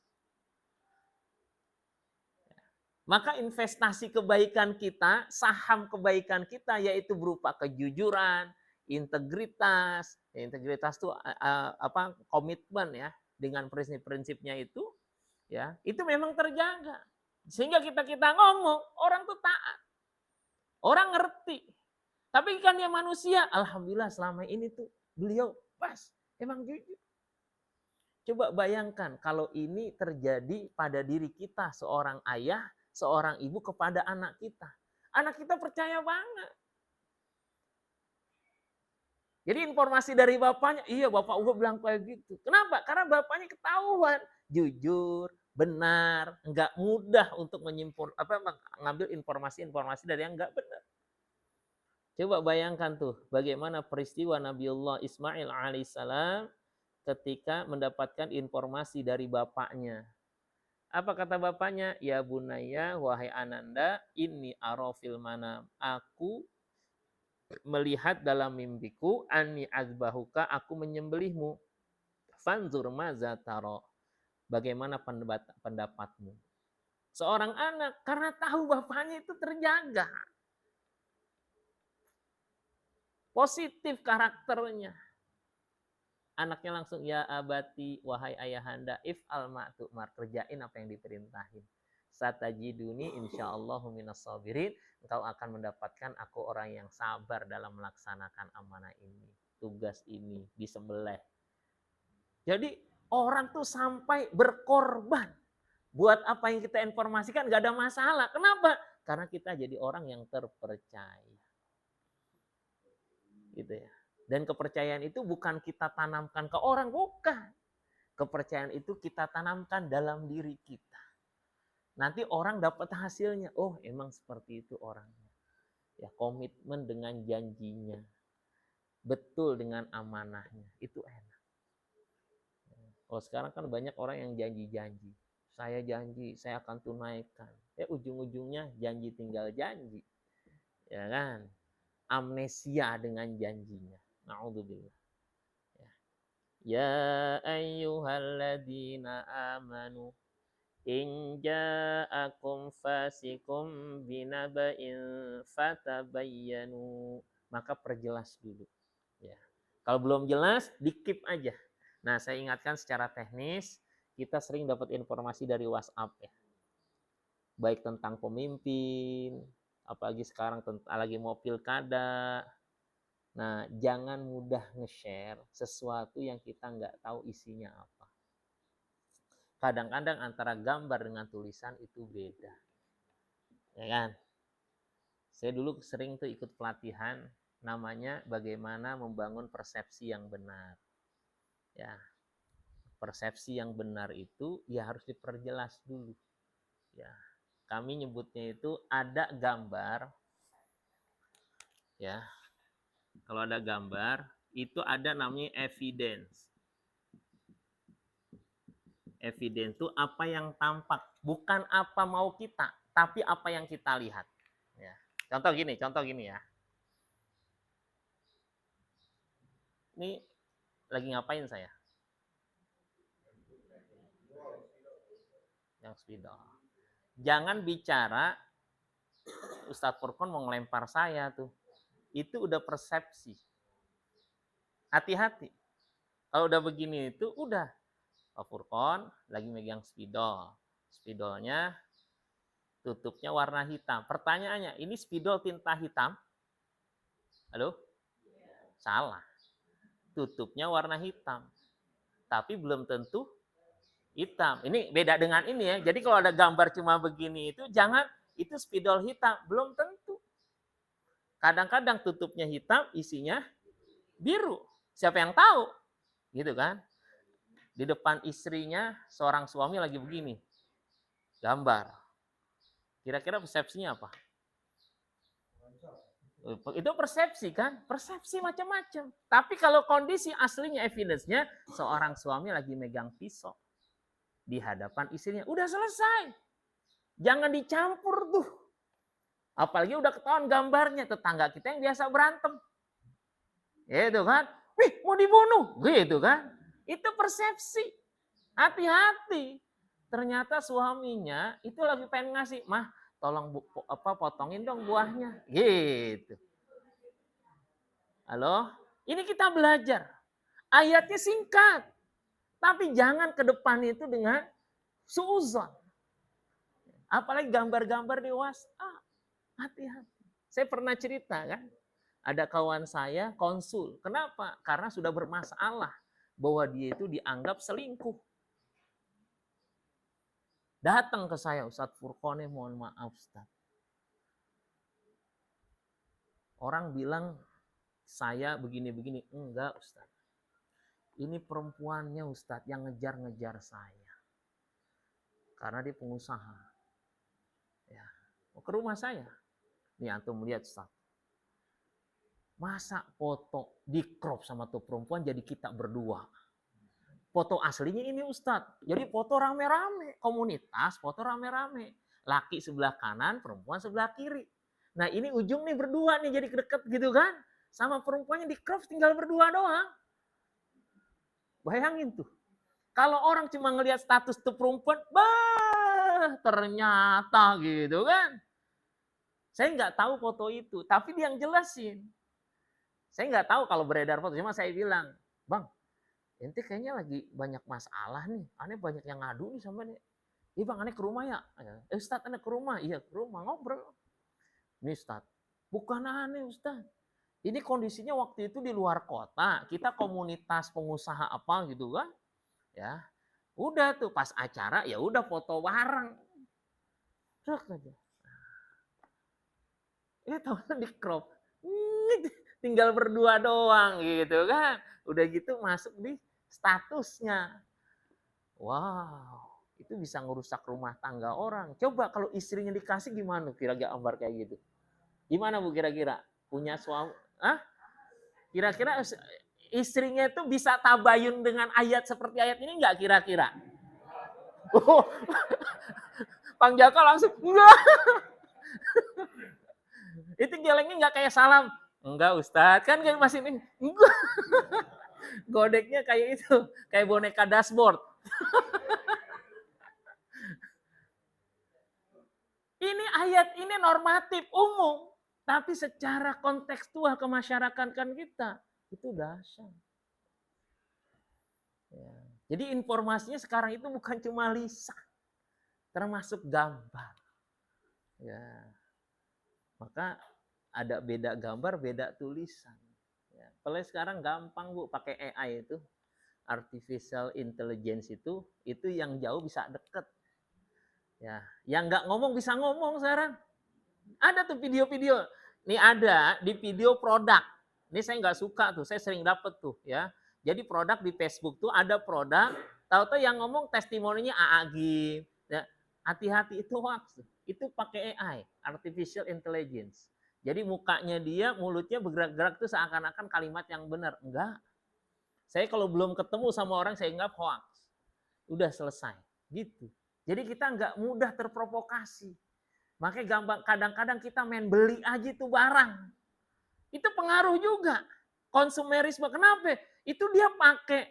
Maka investasi kebaikan kita, saham kebaikan kita yaitu berupa kejujuran, integritas. Integritas itu komitmen ya dengan prinsip-prinsipnya itu ya, itu memang terjaga. Sehingga kita ngomong, orang tuh taat. Orang ngerti. Tapi kan dia manusia, alhamdulillah selama ini tuh beliau pas, emang jujur. Coba bayangkan kalau ini terjadi pada diri kita, seorang ayah, seorang ibu kepada anak kita. Anak kita percaya banget. Jadi informasi dari bapaknya, iya bapak gua bilang kayak gitu. Kenapa? Karena bapaknya ketahuan, jujur, benar, enggak mudah untuk mengambil informasi-informasi dari yang enggak benar. Coba bayangkan tuh bagaimana peristiwa Nabiullah Ismail alaihissalam ketika mendapatkan informasi dari bapaknya. Apa kata bapaknya? Ya bunaya, wahai ananda, inni arafil manam. Aku melihat dalam mimpiku, anni azbahuka, aku menyembelihmu. Fanzur maza taro. Bagaimana pendapatmu? Seorang anak karena tahu bapaknya itu terjaga. Positif karakternya. Anaknya langsung, ya abati, wahai ayahanda, if'al ma'tu'mar, kerjain apa yang diperintahin. Satajiduni insyaallahu minas sabirin, engkau akan mendapatkan aku orang yang sabar dalam melaksanakan amanah ini, tugas ini, disembelih. Jadi orang tuh sampai berkorban buat apa yang kita informasikan, gak ada masalah. Kenapa? Karena kita jadi orang yang terpercaya. Gitu ya. Dan kepercayaan itu bukan kita tanamkan ke orang, bukan. Kepercayaan itu kita tanamkan dalam diri kita. Nanti orang dapat hasilnya. Oh, emang seperti itu orangnya. Ya, komitmen dengan janjinya. Betul dengan amanahnya. Itu enak. Kalau sekarang kan banyak orang yang janji-janji. Saya janji, saya akan tunaikan. Ujung-ujungnya janji tinggal janji. Ya kan? Amnesia dengan janjinya. Na'udzubillah. Ya ayyuhalladzina amanu in ja'akum fasikum binaba'in fatabayyanu. Maka perjelas dulu. Ya. Kalau belum jelas, di-keep aja. Nah, saya ingatkan secara teknis, kita sering dapat informasi dari WhatsApp ya. Baik tentang pemimpin, apalagi sekarang lagi mau pilkada. Nah, jangan mudah nge-share sesuatu yang kita nggak tahu isinya apa. Kadang-kadang antara gambar dengan tulisan itu beda. Ya kan? Saya dulu sering tuh ikut pelatihan namanya bagaimana membangun persepsi yang benar. Ya. Persepsi yang benar itu ya harus diperjelas dulu. Ya. Kami nyebutnya itu ada gambar. Ya. Kalau ada gambar, itu ada namanya evidence. Evidence itu apa yang tampak, bukan apa mau kita, tapi apa yang kita lihat. Ya. Contoh gini ya. Ini lagi ngapain saya? Yang spidol. Jangan bicara Ustadz Furqon mau ngelempar saya tuh. Itu udah persepsi. Hati-hati. Kalau udah begini itu udah. Pak Furqon lagi megang spidol. Spidolnya tutupnya warna hitam. Pertanyaannya, ini spidol tinta hitam? Halo? Salah. Tutupnya warna hitam. Tapi belum tentu hitam. Ini beda dengan ini ya. Jadi kalau ada gambar cuma begini itu jangan itu spidol hitam, belum tentu. Kadang-kadang tutupnya hitam, isinya biru. Siapa yang tahu? Gitu kan? Di depan istrinya seorang suami lagi begini. Gambar. Kira-kira persepsinya apa? Itu persepsi kan? Persepsi macam-macam. Tapi kalau kondisi aslinya evidence-nya seorang suami lagi megang pisau di hadapan istrinya. Udah selesai. Jangan dicampur tuh. Apalagi udah ketahuan gambarnya. Tetangga kita yang biasa berantem. Gitu kan. Wih, mau dibunuh. Gitu kan. Itu persepsi. Hati-hati. Ternyata suaminya itu lagi pengen ngasih. Mah, tolong potongin dong buahnya. Gitu. Halo? Ini kita belajar. Ayatnya singkat. Tapi jangan ke depan itu dengan suuzon. Apalagi gambar-gambar di WhatsApp. Hati-hati. Saya pernah cerita kan. Ada kawan saya konsul. Kenapa? Karena sudah bermasalah. Bahwa dia itu dianggap selingkuh. Datang ke saya, Ustadz Furqon, mohon maaf Ustadz. Orang bilang saya begini-begini. Enggak Ustadz. Ini perempuannya Ustadz yang ngejar-ngejar saya. Karena dia pengusaha. Ya. Mau ke rumah saya. Nih antum lihat Ustadz. Masa foto di crop sama tuh perempuan jadi kita berdua. Foto aslinya ini Ustadz. Jadi foto rame-rame. Komunitas foto rame-rame. Laki sebelah kanan, perempuan sebelah kiri. Nah ini ujung nih berdua nih jadi deket gitu kan. Sama perempuannya di crop tinggal berdua doang. Bayangin tuh. Kalau orang cuma ngelihat status tuh perempuan, bah ternyata gitu kan. Saya nggak tahu foto itu, tapi dia yang jelasin. Saya nggak tahu kalau beredar foto, cuma saya bilang, Bang, ente kayaknya lagi banyak masalah nih. Aneh banyak yang ngadu nih sama nih. Iya Bang, aneh ke rumah ya? Ustadz, aneh ke rumah? Iya ke rumah, ngobrol. Nih Ustadz, bukan aneh Ustadz. Ini kondisinya waktu itu di luar kota. Kita komunitas pengusaha apa gitu kan. Ya, udah tuh pas acara ya udah foto bareng. Truk aja. tahu di crop. Tinggal berdua doang gitu kan. Udah gitu masuk di statusnya. Wow, itu bisa ngerusak rumah tangga orang. Coba kalau istrinya dikasih gimana kira-kira gambar kayak gitu. Gimana Bu kira-kira? Punya suami, kira-kira istrinya itu bisa tabayun dengan ayat seperti ayat ini nggak kira-kira? Oh, Bang Jaka langsung enggak. Itu gelengnya nggak kayak salam. Enggak Ustadz, kan kayak masih ini. Enggak. Godeknya kayak itu, kayak boneka dashboard. Ini ayat ini normatif umum, tapi secara kontekstual kemasyarakatan kita itu dahsyat. Ya. Jadi informasinya sekarang itu bukan cuma lisan, termasuk gambar. Ya. Maka ada beda gambar, beda tulisan. Ya. Kalau sekarang gampang Bu pakai AI itu, artificial intelligence itu yang jauh bisa deket. Ya, yang nggak ngomong bisa ngomong sekarang. Ada tuh video-video. Ini ada di video produk. Ini saya nggak suka tuh, saya sering dapet tuh ya. Jadi produk di Facebook tuh ada produk, tahu-tahu yang ngomong testimoninya AAG. Ya, hati-hati itu hoax. Itu pakai AI, artificial intelligence. Jadi mukanya dia, mulutnya bergerak-gerak tuh seakan-akan kalimat yang benar. Enggak. Saya kalau belum ketemu sama orang, saya anggap hoax. Udah selesai. Gitu. Jadi kita nggak mudah terprovokasi. Makanya gampang kadang-kadang kita main beli aja tuh barang. Itu pengaruh juga. Konsumerisme kenapa? Itu dia pakai.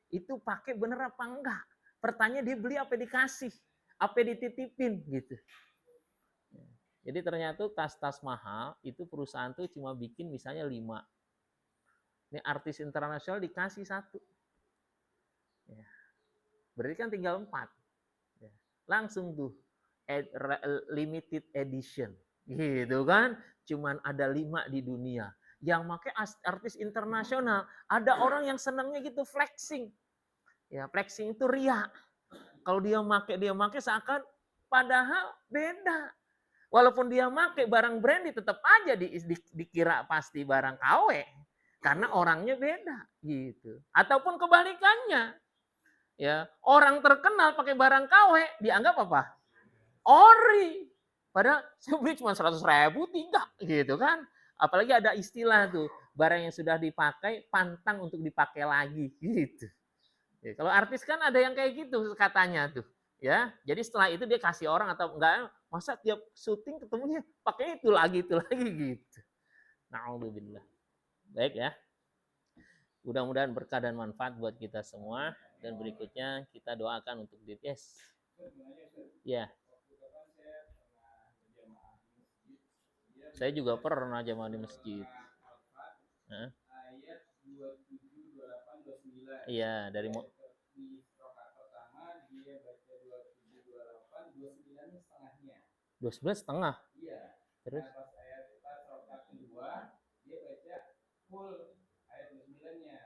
Itu pakai bener apa enggak? Pertanyaan dia beli apa dikasih? Apa dititipin gitu. Jadi ternyata tas-tas mahal itu perusahaan tuh cuma bikin misalnya 5. Ini artis internasional dikasih 1. Ya. Berarti kan tinggal 4. Ya. Langsung tuh limited edition gitu kan, cuman ada 5 di dunia yang pakai artis internasional. Ada orang yang senangnya gitu flexing, ya flexing itu ria. Kalau dia make seakan padahal beda. Walaupun dia make barang branded tetap aja dikira pasti barang KW karena orangnya beda gitu. Ataupun kebalikannya, ya orang terkenal pakai barang KW dianggap apa? Ori. Padahal saya beli cuma 100.000 3 gitu kan. Apalagi ada istilah tuh, barang yang sudah dipakai pantang untuk dipakai lagi gitu. Ya, kalau artis kan ada yang kayak gitu katanya tuh. Ya, jadi setelah itu dia kasih orang atau enggak, masa tiap syuting ketemunya pakai itu lagi gitu. Na'udzubillah. Baik ya. Mudah-mudahan berkah dan manfaat buat kita semua. Dan berikutnya kita doakan untuk DTS. Ya. Saya juga pernah jamaah di masjid. Hah? Ayat 27, 28, 29. Iya, dari di rokaat pertama dia baca 27, 28, 29 setengahnya. 29 setengah. Iya. Terus? Nah, pas rokaat kedua dia baca full ayat 29-nya.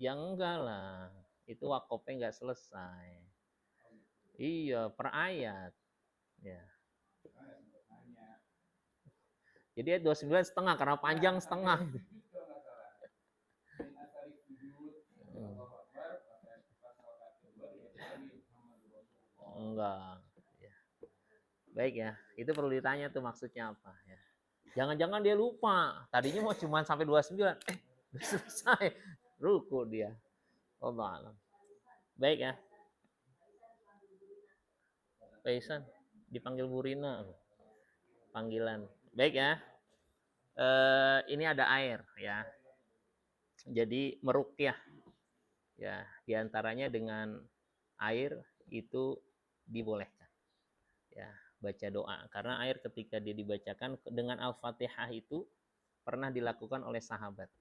Ya enggak lah. Itu wakofnya enggak selesai. Iya, per ayat. Ya. Jadi 29 setengah karena panjang setengah. Enggak. Ya. Baik ya, itu perlu ditanya tuh maksudnya apa ya. Jangan-jangan dia lupa. Tadinya mau cuma sampai 29. Selesai. Ruku dia. Allah alam. Baik ya. Paisan dipanggil Burina. Panggilan. Baik ya. Ini ada air ya. Jadi meruqyah. Ya, diantaranya dengan air itu dibolehkan. Ya, baca doa. Karena air ketika dia dibacakan dengan Al-Fatihah itu pernah dilakukan oleh sahabat.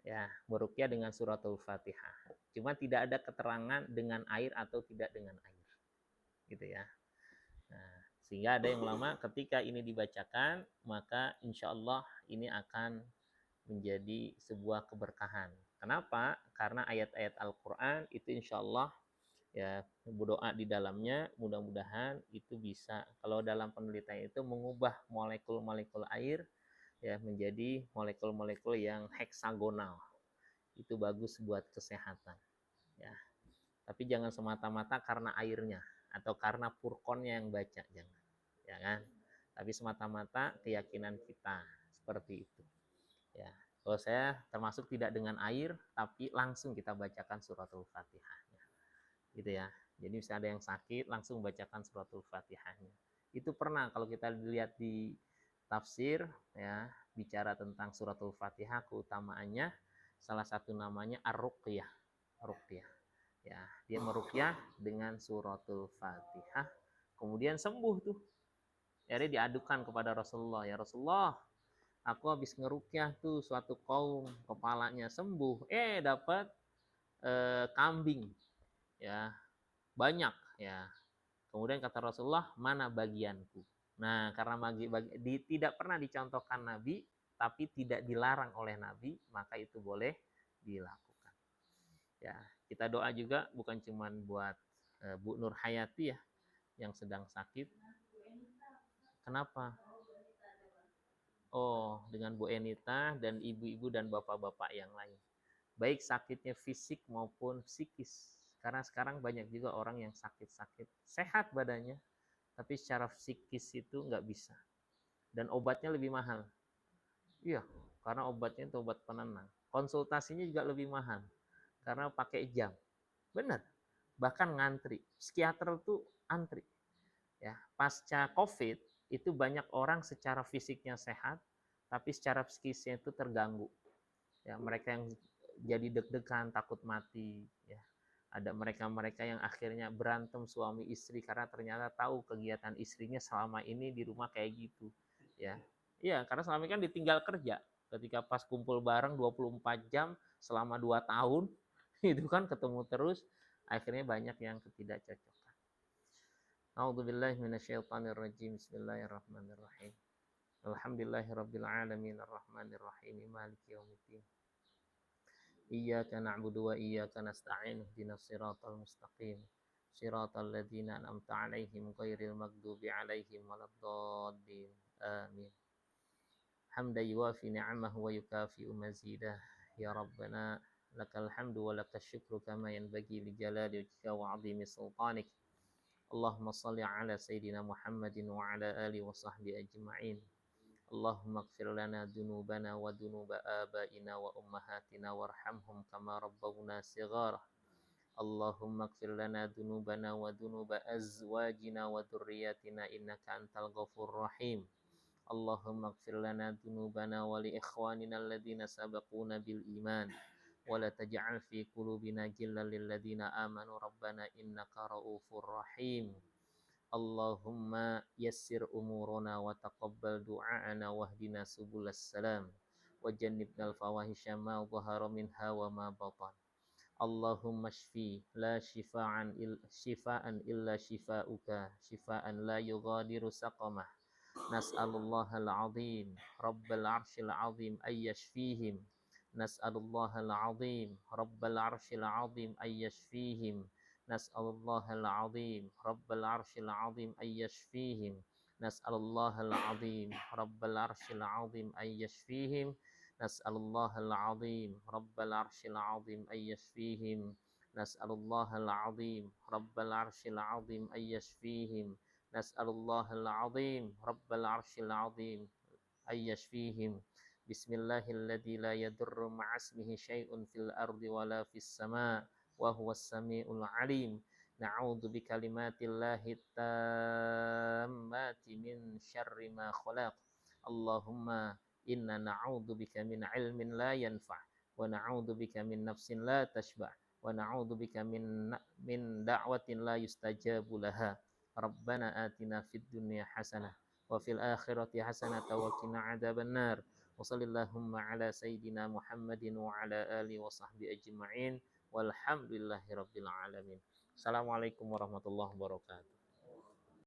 Ya, meruqyah dengan suratul Fatihah. Cuma tidak ada keterangan dengan air atau tidak dengan air. Gitu ya. Nah, sehingga ada yang ulama ketika ini dibacakan, maka insya Allah ini akan menjadi sebuah keberkahan. Kenapa? Karena ayat-ayat Al-Quran itu insya Allah ya berdoa di dalamnya, mudah-mudahan itu bisa, kalau dalam penelitian itu mengubah molekul-molekul air ya menjadi molekul-molekul yang heksagonal. Itu bagus buat kesehatan ya. Tapi jangan semata-mata karena airnya atau karena purkonnya yang baca, jangan. Ya kan? Tapi semata-mata keyakinan kita seperti itu. Ya. Kalau saya termasuk tidak dengan air, tapi langsung kita bacakan suratul Fatihahnya. Gitu ya. Jadi misalnya ada yang sakit, langsung bacakan suratul Fatihahnya. Itu pernah kalau kita lihat di tafsir ya, bicara tentang suratul Fatihah keutamaannya, salah satu namanya ar-ruqyah. Ruqyah. Ya, dia meruqyah dengan suratul Fatihah, kemudian sembuh tuh. Jadi diadukan kepada Rasulullah, ya Rasulullah, aku habis ngeruqyah tuh suatu kaum, kepalanya sembuh, dapat kambing, ya banyak, ya. Kemudian kata Rasulullah, mana bagianku? Nah, karena tidak pernah dicontohkan Nabi, tapi tidak dilarang oleh Nabi, maka itu boleh dilakukan. Ya, kita doa juga bukan cuma buat Bu Nur Hayati ya yang sedang sakit. Kenapa? Oh, dengan Bu Enita dan ibu-ibu dan bapak-bapak yang lain. Baik sakitnya fisik maupun psikis. Karena sekarang banyak juga orang yang sakit-sakit, sehat badannya, tapi secara psikis itu nggak bisa. Dan obatnya lebih mahal. Iya, karena obatnya itu obat penenang. Konsultasinya juga lebih mahal, karena pakai jam. Benar. Bahkan ngantri. Psikiater tuh antri. Ya, pasca COVID itu banyak orang secara fisiknya sehat, tapi secara psikisnya itu terganggu. Ya, mereka yang jadi deg-degan, takut mati. Ya, ada mereka-mereka yang akhirnya berantem suami istri karena ternyata tahu kegiatan istrinya selama ini di rumah kayak gitu. Ya, iya, karena selama ini kan ditinggal kerja. Ketika pas kumpul bareng 24 jam selama 2 tahun, itu kan ketemu terus, akhirnya banyak yang ketidakcocokan. A'udzubillahi minasyaitonirrajim. Bismillahirrahmanirrahim. Alhamdulillahirabbil alamin arrahmanirrahim maliki yaumiddin. Iyyaka na'budu wa iyyaka nasta'in ihdinas siratal mustaqim. Siratal ladzina an'amta 'alaihim ghairil maghdubi 'alaihim waladdallin. Amin. Hamdan yuwafi ni'amahu wa yukafi'u mazidah. Ya Rabbana lakal hamdu wa lakas syukru kama yanbaghi li jalali wajhika wa 'azimi sultanik. Allahumma salli ala Sayyidina Muhammadin wa ala alihi wa sahbihi ajma'in. Allahumma ighfir lana dzunubana wa dzunuba abaina wa ummahatina warhamhum kama rabbawna shighara. Allahumma ighfir lana dzunubana wa dzunuba azwajina wa dzurriyyatina innaka antal ghafurur rahim. Allahumma ighfir lana dzunubana wa li ikhwanina alladhina sabaquna bil iman. ولا تجعل في قلوبنا غلا للذين آمنوا ربنا إنك رؤوف رحيم. اللهم يسر أمورنا وتقبل دعاءنا واهدنا سبل السلام وجنبنا الفواحش ما ظهر منها وما بطن. اللهم اشفي لا شفاء إلا شفاؤك شفاء لا يغادر سقما. نسأل الله العظيم رب العرش العظيم أن يشفيهم. نسأل الله العظيم رب العرش العظيم أن يشفيهم. نسأل الله العظيم رب العرش العظيم أن يشفيهم. نسأل الله العظيم رب العرش العظيم أن يشفيهم. نسأل الله العظيم رب العرش العظيم أن يشفيهم. نسأل الله العظيم رب العرش العظيم أن يشفيهم. نسأل الله العظيم رب العرش العظيم أن يشفيهم. بسم الله الذي لا يضر مع اسمه شيء في الأرض ولا في السماء وهو السميع العليم. نعوذ بكلمات الله التامات من شر ما خلق. اللهم إنا نعوذ بك من علم لا ينفع ونعوذ بك من نفس لا تشبع ونعوذ بك من دعوة لا يستجاب لها. ربنا آتنا في الدنيا حسنة وفي الآخرة حسنة وقنا عذاب النار. وصلى اللهم على سيدنا محمد وعلى آله وصحبه أجمعين والحمد لله رب العالمين. Assalamualaikum warahmatullahi wabarakatuh.